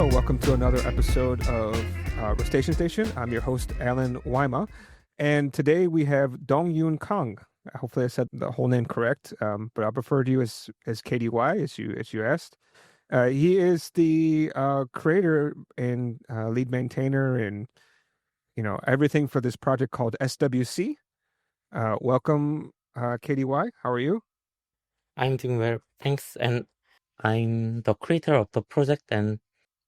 Hello, welcome to another episode of Rustacean Station. I'm your host, Alan Wyma, and today we have DongYoon Kang. Hopefully I said the whole name correct, but I'll refer to you as KDY, as you asked. He is the creator and lead maintainer and everything for this project called SWC. Welcome, KDY. How are you? I'm doing well, thanks, and I'm the creator of the project, and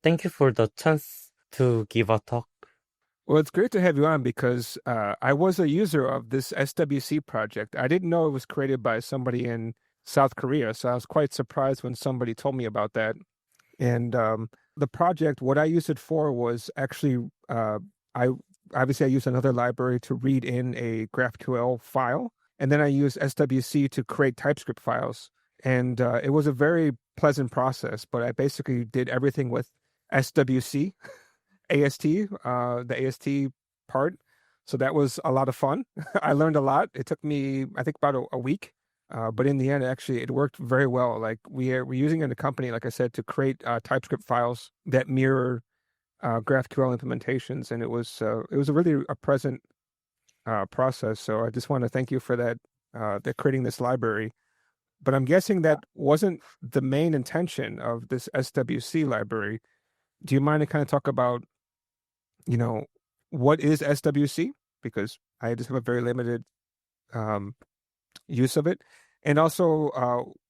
thank you for the chance to give a talk. Well, it's great to have you on because I was a user of this SWC project. I didn't know it was created by somebody in South Korea, so I was quite surprised when somebody told me about that. And the project, what I used it for was actually, I used another library to read in a GraphQL file, and then I used SWC to create TypeScript files. And it was a very pleasant process, but I basically did everything with SWC. AST, the AST part. So that was a lot of fun. I learned a lot. It took me, I think, about a week. But in the end, actually, it worked very well. Like we're using it in the company, like I said, to create TypeScript files that mirror GraphQL implementations. And it was a pleasant process. So I just want to thank you for that creating this library. But I'm guessing that wasn't the main intention of this SWC library. Do you mind to kind of talk about what is SWC? Because I just have a very limited use of it. And also,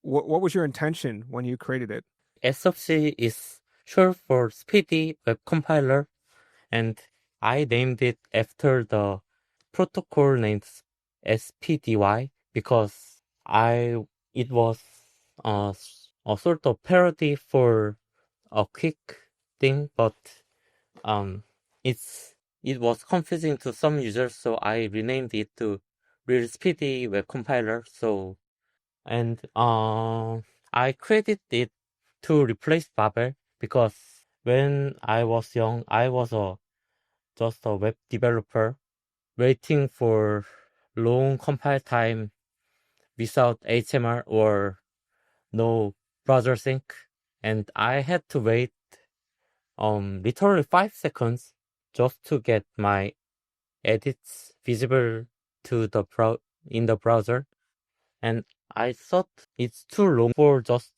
what was your intention when you created it? SWC is short for Speedy Web Compiler, and I named it after the protocol named SPDY because it was a sort of parody for a quick thing, but it was confusing to some users, so I renamed it to Real Speedy Web Compiler. I created it to replace Babel because when I was young, I was just a web developer waiting for long compile time without HTML or no browser sync, and I had to wait literally 5 seconds just to get my edits visible to in the browser, and I thought it's too long for just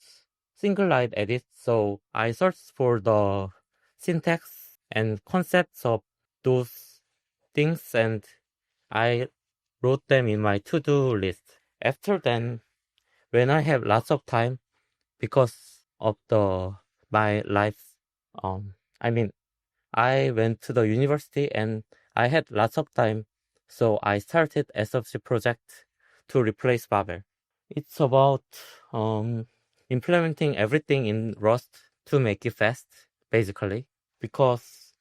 single line edits, so I searched for the syntax and concepts of those things, and I wrote them in my to-do list. After then, when I have lots of time because of my life, I went to the university and I had lots of time, so I started SWC project to replace Babel. It's about implementing everything in Rust to make it fast, basically, because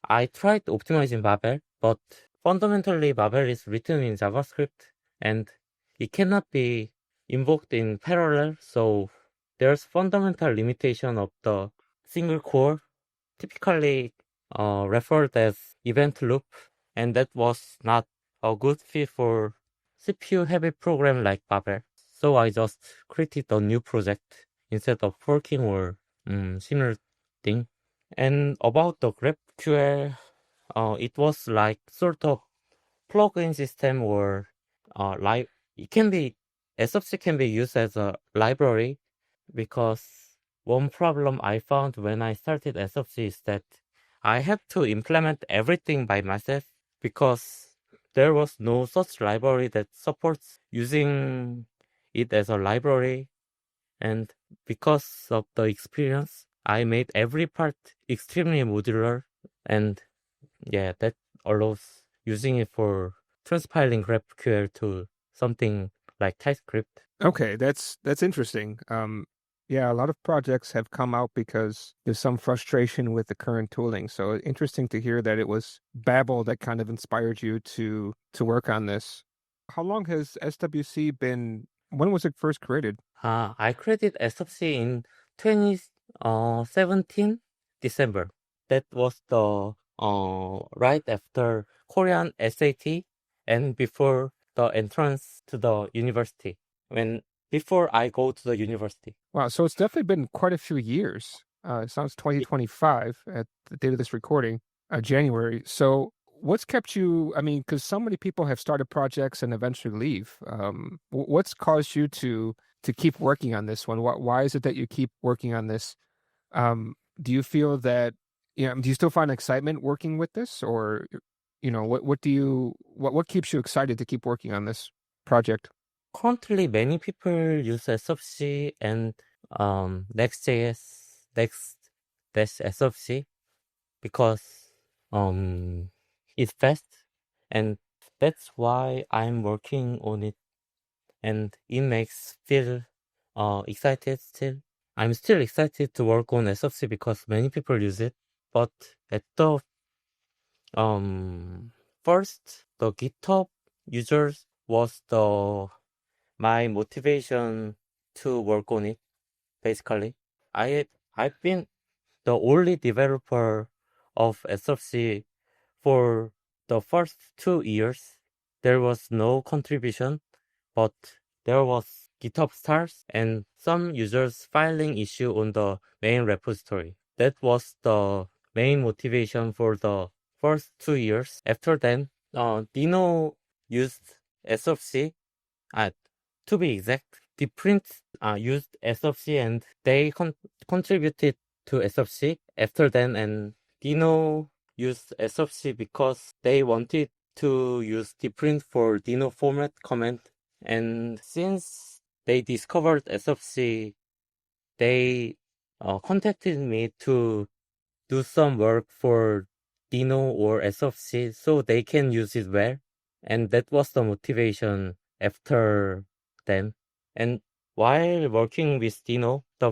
I tried optimizing Babel, but fundamentally Babel is written in JavaScript and it cannot be invoked in parallel, so there's fundamental limitation of the single core, typically referred as event loop, and that was not a good fit for CPU-heavy program like Babel. So I just created a new project instead of forking or similar thing. And about the GraphQL, it was like sort of plugin system or SWC can be used as a library, because one problem I found when I started SWC is that I had to implement everything by myself because there was no such library that supports using it as a library. And because of the experience, I made every part extremely modular, and yeah, that allows using it for transpiling GraphQL to something like TypeScript. Okay, that's interesting. Yeah, a lot of projects have come out because there's some frustration with the current tooling. So interesting to hear that it was Babel that kind of inspired you to work on this. How long has SWC been? When was it first created? I created SWC in 2017 December. That was the right after Korean SAT and before the entrance to the university. Before I go to the university. Wow, so it's definitely been quite a few years. It sounds 2025 at the date of this recording, January. So what's kept you, I mean, because so many people have started projects and eventually leave. What's caused you to keep working on this one? Why is it that you keep working on this? Do you feel that, do you still find excitement working with this, or what keeps you excited to keep working on this project? Currently, many people use SWC and Next.js, Next-SWC because it's fast, and that's why I'm working on it, and it makes feel excited still. I'm still excited to work on SWC because many people use it, but at the first, the GitHub users was my motivation to work on it. Basically, I've been the only developer of SFC for the first 2 years. There was no contribution, but there was GitHub stars and some users filing issue on the main repository. That was the main motivation for the first 2 years. After then, Deno used SFC. To be exact, the prints used SFC and they contributed to SFC. After then, and Deno used SFC because they wanted to use the print for Deno format command. And since they discovered SFC, they contacted me to do some work for Deno or SFC so they can use it well. And that was the motivation after then. And while working with Deno, the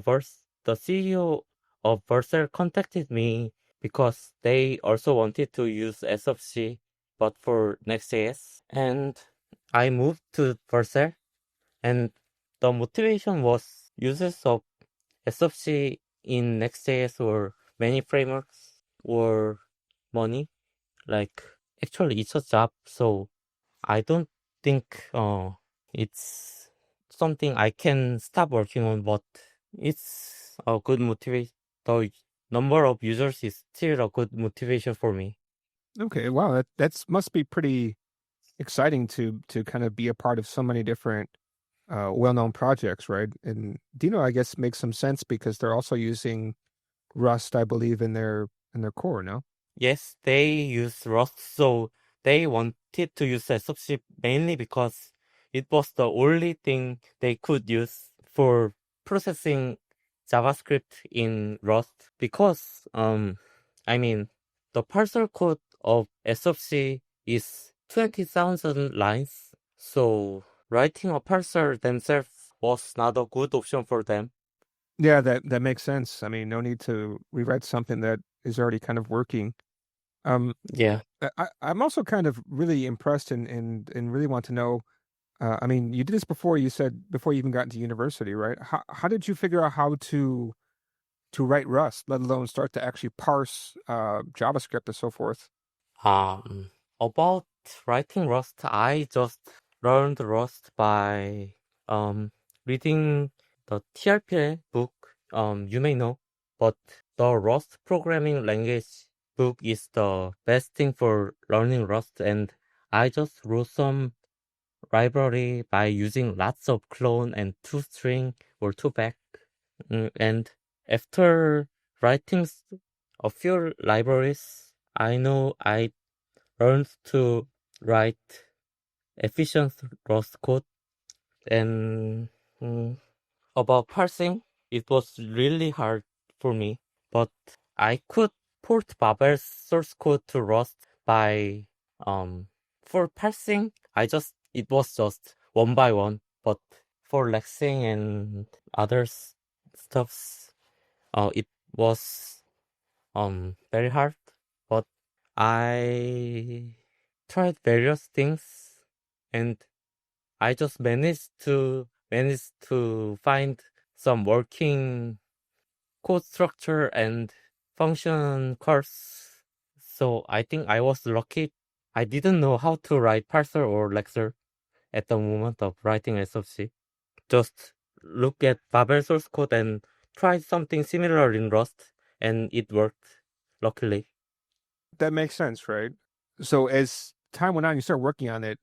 CEO of Vercel contacted me because they also wanted to use SFC, but for Next.js. And I moved to Vercel, and the motivation was uses of SFC in Next.js or many frameworks or money. Like, actually, it's a job, so I don't think it's something I can stop working on, but it's a good motivation. The number of users is still a good motivation for me. Okay, wow, that's must be pretty exciting to kind of be a part of so many different well-known projects, right? And Dino, I guess, makes some sense because they're also using Rust, I believe, in their core, no? Yes, they use Rust, so they wanted to use SFC mainly because it was the only thing they could use for processing JavaScript in Rust. Because, I mean, the parser code of SFC is 20,000 lines, so writing a parser themselves was not a good option for them. Yeah, that makes sense. I mean, no need to rewrite something that is already kind of working. Um, Yeah. I'm also kind of really impressed and really want to know. I mean, you did this before. You said before you even got into university, right? How did you figure out how to write Rust, let alone start to actually parse JavaScript and so forth? About writing Rust, I just learned Rust by reading the TRPL book. You may know, but the Rust programming language book is the best thing for learning Rust, and I just wrote some library by using lots of clone and toString or toback. And after writing a few libraries, I know I learned to write efficient Rust code. And about parsing, it was really hard for me, but I could port Babel's source code to Rust by for parsing. It was just one by one, but for lexing and other stuffs, it was very hard. But I tried various things, and I just managed to find some working code structure and function calls. So I think I was lucky. I didn't know how to write parser or lexer at the moment of writing SFC. Just look at Babel source code and tried something similar in Rust, and it worked, luckily. That makes sense, right? So as time went on, you started working on it.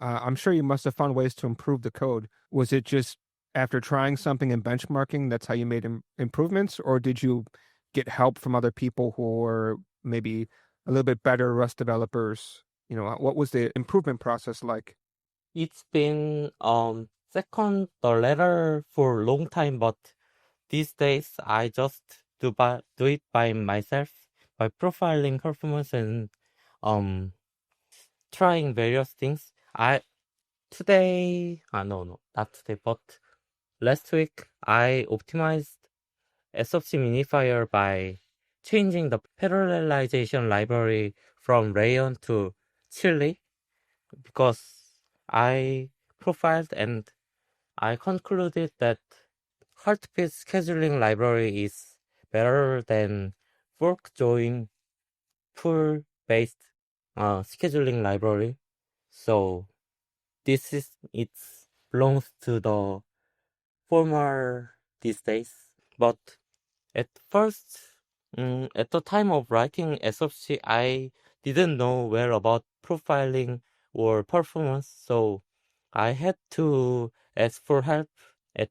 I'm sure you must have found ways to improve the code. Was it just after trying something and benchmarking, that's how you made improvements, or did you get help from other people who were maybe a little bit better Rust developers? What was the improvement process like? It's been second the latter for a long time, but these days I just do it by myself by profiling performance and um trying various things. I today no, not today, but last week I optimized SWC minifier by changing the parallelization library from Rayon to Chili because I profiled and I concluded that heartbeat scheduling library is better than fork join pull based scheduling library. So this is it belongs to the former these days. But at first, at the time of writing SFC, I didn't know well about profiling or performance, so I had to ask for help at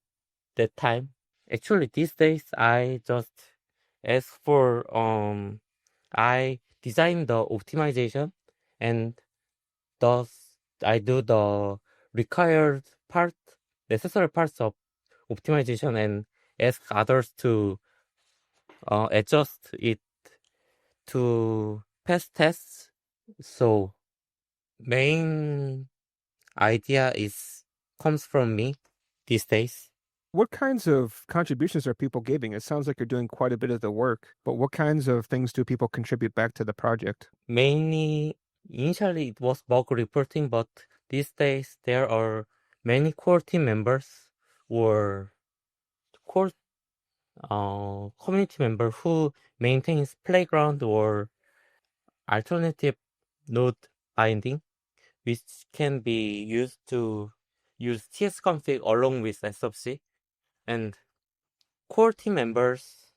that time. Actually, these days I just ask for I design the optimization and thus I do the required part, necessary parts of optimization and ask others to adjust it to pass tests. So main idea is comes from me these days. What kinds of contributions are people giving? It sounds like you're doing quite a bit of the work, but what kinds of things do people contribute back to the project? Mainly, initially it was bug reporting, but these days there are many core team members or core community member who maintains playground or alternative node binding, which can be used to use tsconfig along with SFC. And core team members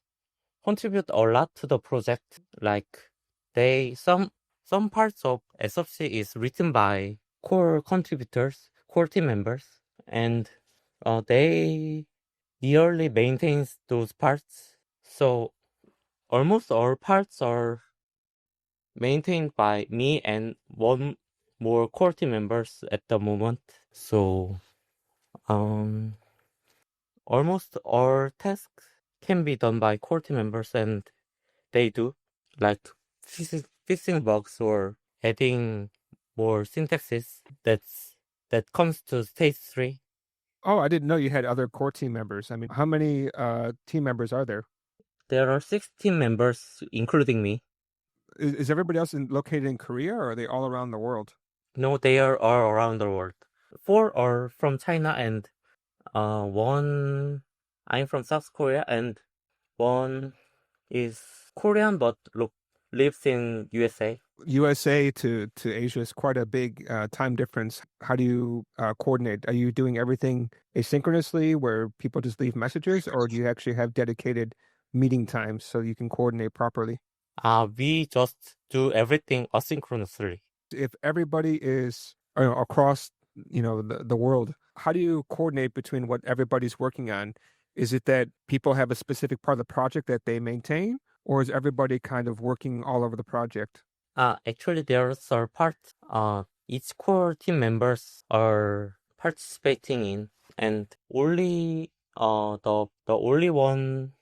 contribute a lot to the project. Like some parts of SFC is written by core contributors, core team members, and they yearly maintains those parts. So almost all parts are maintained by me and one more core team members at the moment. So almost all tasks can be done by core team members, and they do, like fixing bugs or adding more syntaxes. That comes to stage 3. Oh, I didn't know you had other core team members. I mean, how many team members are there? There are 6 team members, including me. Is everybody else located in Korea, or are they all around the world? No, they are all around the world. 4 are from China, and one I'm from South Korea, and one is Korean but lives in USA. USA to Asia is quite a big time difference. How do you coordinate? Are you doing everything asynchronously where people just leave messages, or do you actually have dedicated meeting times so you can coordinate properly? We just do everything asynchronously. If everybody is across the world, how do you coordinate between what everybody's working on? Is it that people have a specific part of the project that they maintain, or is everybody kind of working all over the project? Actually, there's a part each core team members are participating in, and only the only one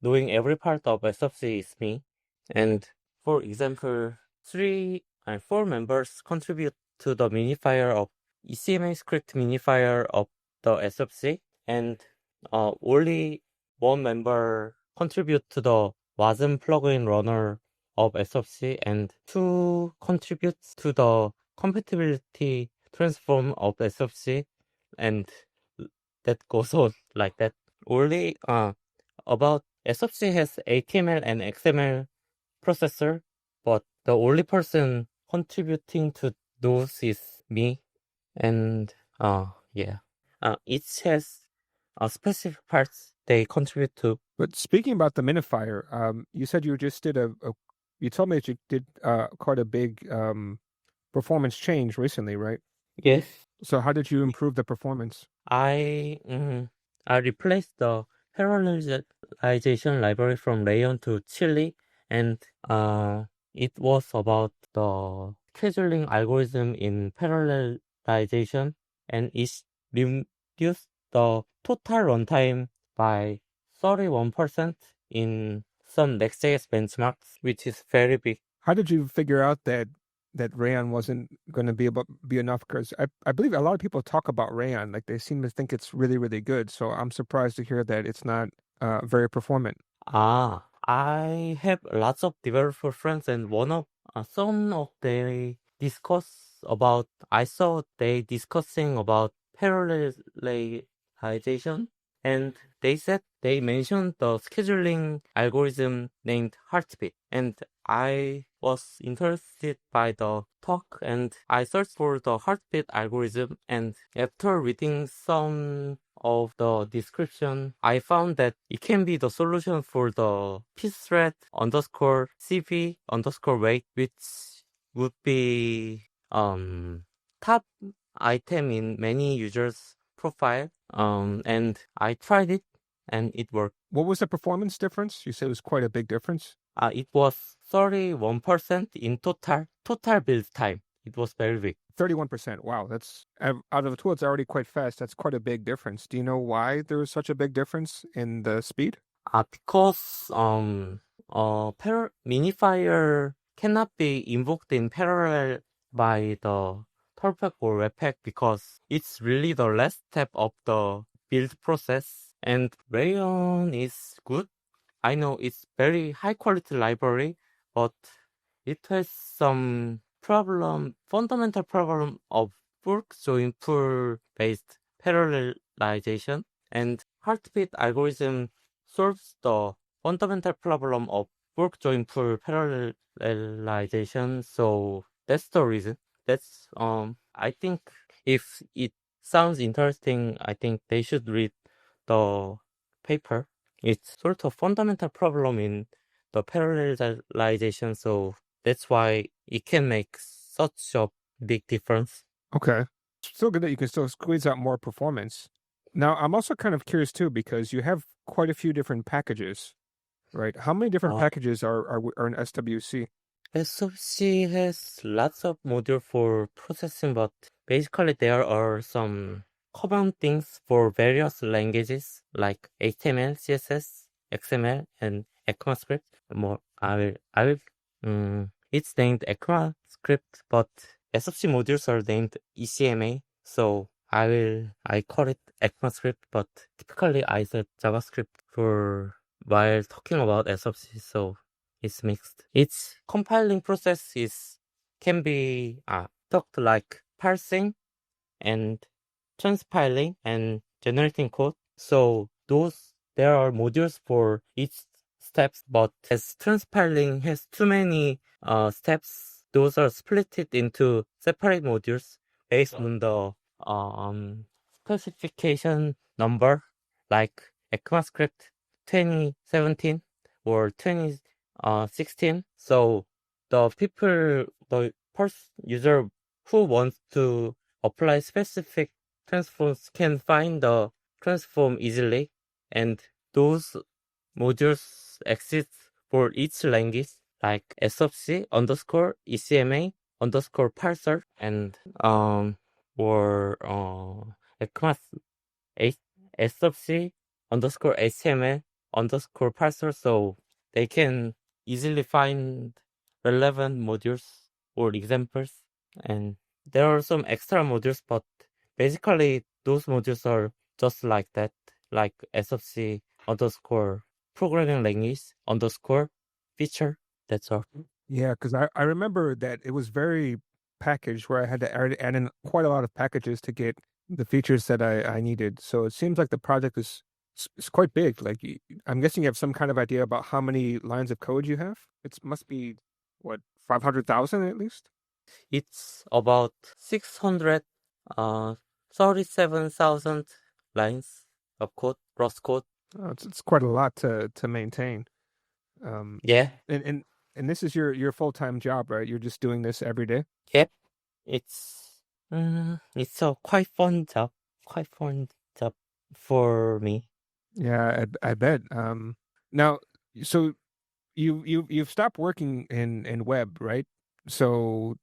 doing every part of SFC is me. And for example, 4 members contribute to the minifier of ECMA script minifier of the SFC, and only one member contribute to the WASM plugin runner of SFC, and 2 contributes to the compatibility transform of SFC, and that goes on like that. Only about SFC has HTML and XML processor, but the only person contributing to those is me. And yeah, each has specific parts they contribute to. But speaking about the minifier, you said you just did you told me that you did quite a big performance change recently, right? Yes, So how did you improve the performance? I I replaced the parallelization library from Rayon to Chili, and it was about the scheduling algorithm in parallelization, and it reduced the total runtime by 31% in some Next.js benchmarks, which is very big. How did you figure out that Rayon wasn't going to be enough? Because I believe a lot of people talk about Rayon, like they seem to think it's really, really good. So I'm surprised to hear that it's not very performant. I have lots of developer friends, and some of they discuss about. I saw they discussing about parallelization, and they said they mentioned the scheduling algorithm named Heartbeat, and I was interested by the talk, and I searched for the Heartbeat algorithm, and after reading some of the description, I found that it can be the solution for the pthread underscore cv underscore wait, which would be top item in many users' profile. And I tried it, and it worked. What was the performance difference? You said it was quite a big difference. It was 31% in total build time. It was very big. 31%. Wow, that's out of the two, it's already quite fast. That's quite a big difference. Do you know why there was such a big difference in the speed? Because minifier cannot be invoked in parallel by the Torpec or Webpack because it's really the last step of the build process. And Rayon is good. I know it's very high quality library, but it has some fundamental problem of fork join pull based parallelization, and Heartbeat algorithm solves the fundamental problem of fork join pull parallelization. So that's the reason. That's I think if it sounds interesting, I think they should read the paper. It's sort of fundamental problem in the parallelization, so that's why it can make such a big difference. Okay. Still good that you can still squeeze out more performance. Now, I'm also kind of curious too, because you have quite a few different packages, right? How many different Uh, packages are in SWC? SWC has lots of module for processing, but basically there are some common things for various languages like HTML, CSS, XML, and ECMAScript. More, it's named ECMAScript, but SWC modules are named ECMA, so I call it ECMAScript, but typically I said JavaScript for while talking about SWC, so it's mixed. Its compiling process can be talked like parsing and transpiling and generating code. So there are modules for each steps, but as transpiling has too many steps, those are split into separate modules based on the specification number, like ECMAScript 2017 or 2016. So the user who wants to apply specific transforms can find the transform easily, and those modules exist for each language, like SWC underscore ECMA underscore parser and or ECMAS SWC underscore HTML underscore parser, so they can easily find relevant modules or examples. And there are some extra modules, but basically those modules are just like that, like SFC underscore programming language underscore feature. That's all. Yeah, because I remember that it was very packaged where I had to add in quite a lot of packages to get the features that I needed. So it seems like the project is quite big. Like I'm guessing you have some kind of idea about how many lines of code you have. It must be what 500,000 at least. It's about 637,000 lines of code, gross code. Oh, it's quite a lot to maintain. Um, Yeah, and and and this is your full-time job, right? You're just doing this every day? yep. It's a quite fun job for me. Yeah, I bet. Now, so you've stopped working in web, right? So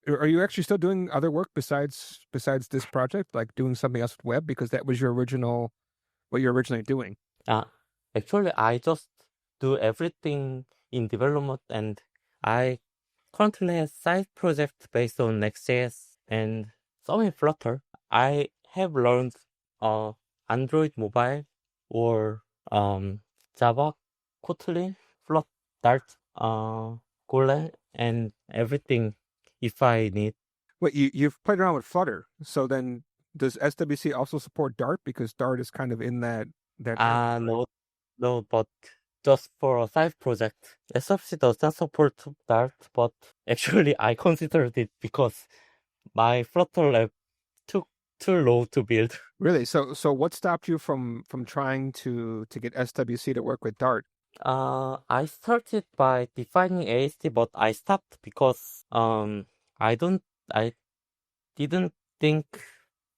are you actually still doing other work besides this project, like doing something else with web? Because that was your original what you're originally doing. Uh, Actually, I just do everything in development, and I currently have side project based on Next.js and some in Flutter. I have learned uh, Android mobile or Java, Kotlin, Flutter, Dart, Golang, and everything if I need. Wait, you've played around with Flutter. So then does SWC also support Dart? Because Dart is kind of in that area, right? No, no, but just for a side project. SFC does not support Dart, but actually I considered it because my Flutter lab took too low to build. Really? So what stopped you from trying to get SWC to work with Dart? I started by defining AST, but I stopped because I don't I didn't think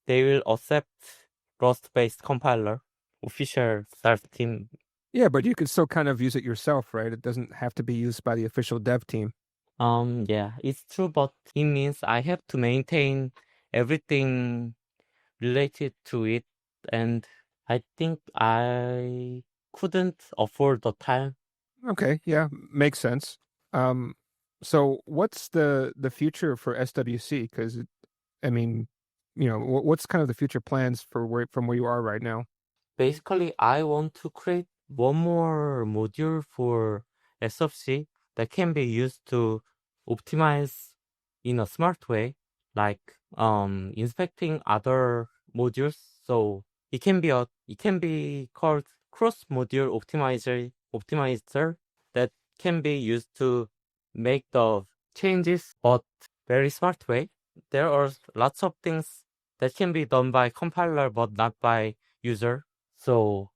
they will accept Rust-based compiler. Official Dart team. Yeah, but you can still kind of use it yourself, right? It doesn't have to be used by the official dev team. Yeah, it's true, but it means I have to maintain everything related to it, and I think I couldn't afford the time. Okay, yeah, makes sense. Um, so what's the future for SWC? Because I mean, what's kind of the future plans for from where you are right now? Basically, I want to create one more module for SFC that can be used to optimize in a smart way, like inspecting other modules. So it can be called cross module optimizer that can be used to make the changes, but very smart way. There are lots of things that can be done by compiler but not by user. So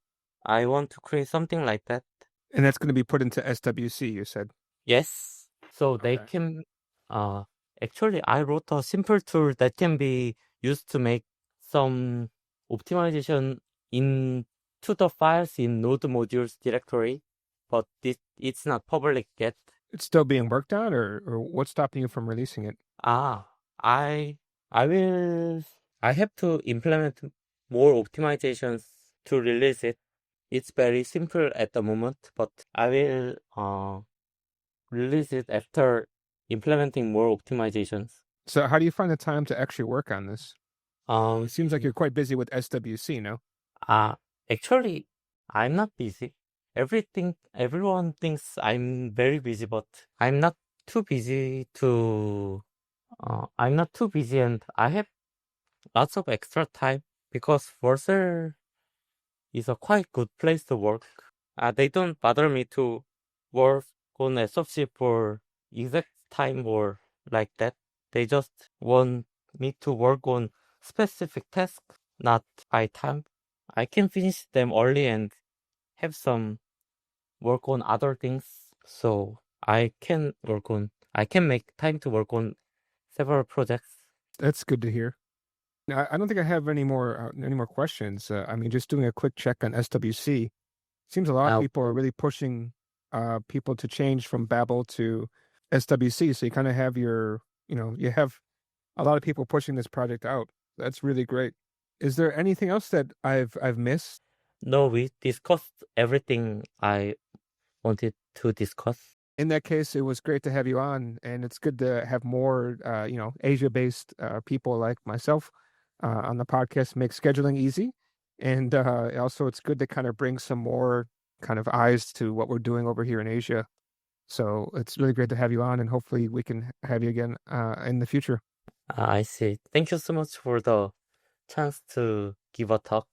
I want to create something like that. And that's going to be put into SWC, you said. Yes. So they Okay. can uh actually I wrote a simple tool that can be used to make some optimization in to the files in node modules directory, but it's not public yet. It's still being worked on, or what's stopping you from releasing it? Ah, I I will I have to implement more optimizations to release it. It's very simple at the moment, but I will release it after implementing more optimizations. So how do you find the time to actually work on this? It Um, seems like you're quite busy with SWC, no? uh, Actually, I'm not busy. Everyone thinks I'm very busy, but I'm not too busy to. I'm not too busy, and I have lots of extra time because Warsaw is a quite good place to work. They don't bother me to work on SFC for exact time or like that. They just want me to work on specific tasks, not by time. I can finish them early and have some work on other things. So I can make time to work on several projects. That's good to hear. I don't think I have any more questions. I mean, just doing a quick check on SWC. Seems a lot of Uh, people are really pushing people to change from Babel to SWC. So you kind of have you have a lot of people pushing this project out. That's really great. Is there anything else that I've missed? no, we discussed everything I wanted to discuss. In that case, it was great to have you on, and it's good to have more, Asia-based people like myself on the podcast. Make scheduling easy, and also it's good to kind of bring some more kind of eyes to what we're doing over here in Asia. So it's really great to have you on, and hopefully we can have you again in the future. I see. Thank you so much for the chance to give a talk.